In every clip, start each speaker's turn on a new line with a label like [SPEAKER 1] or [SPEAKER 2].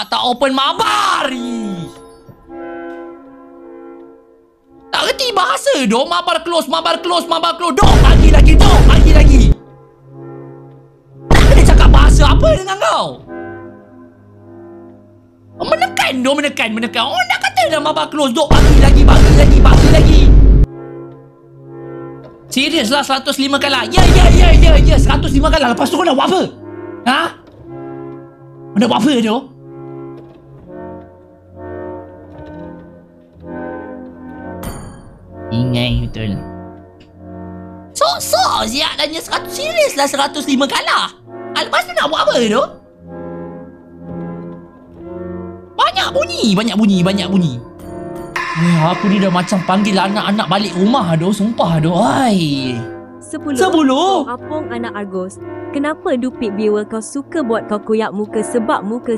[SPEAKER 1] Tak open mabar. Tak reti bahasa doh. Mabar close. Doh, bagi lagi. Tak kena cakap bahasa apa dengan kau? Menekan. Oh, dah kata dah mabar close. Doh, bagi lagi. Serius lah 105 kalah. Ya. 105 kalah. Lepas tu kau nak buat apa? Ha? Kau nak buat apa tu? Ingai betul. Sok siap tanya 100. Serius lah 105 kalah. Lepas tu nak buat apa tu? Banyak bunyi. Aku ni dah macam panggil anak-anak balik rumah doh. Sumpah doh. 10.
[SPEAKER 2] Apong anak Argos. Kenapa Dupik viewer kau suka buat kau koyak muka sebab muka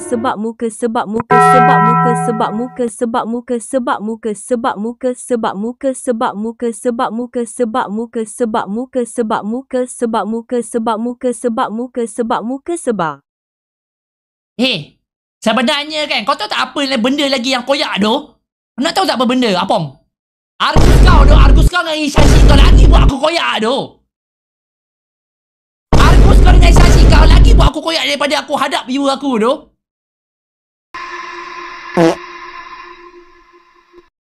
[SPEAKER 1] sebenarnya kan kau tahu tak apa benda lagi yang koyak doh? Nak tahu tak apa benda, Apong? Argus kau dengan instansi kau lagi buat aku koyak doh. Argus kau dengan instansi kau lagi buat aku koyak daripada aku hadap viewer aku doh.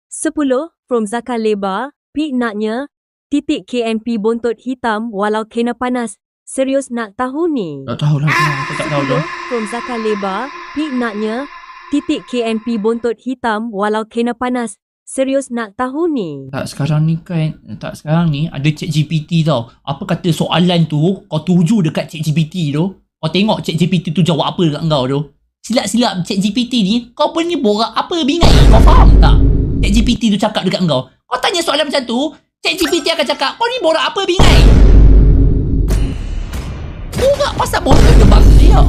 [SPEAKER 2] 10 from Zakar Lebar. Pik naknya .KNP bontot hitam walau kena panas. Serius nak tahu ni?
[SPEAKER 1] Tak tahu lah. Aku tak tahu doh.
[SPEAKER 2] From Zakar Lebar. Pik naknya .KNP bontot hitam walau kena panas. Serius nak tahu ni?
[SPEAKER 1] Tak sekarang ni ada ChatGPT tau. Apa kata soalan tu kau tuju dekat ChatGPT tu. Kau tengok ChatGPT tu jawab apa dekat kau tu. Silap-silap ChatGPT ni kau pun ni borak apa bingai. Kau faham tak? ChatGPT tu cakap dekat kau. Kau tanya soalan macam tu, ChatGPT akan cakap kau ni borak apa bingai. Borak pasal bontot ke bangsa ya.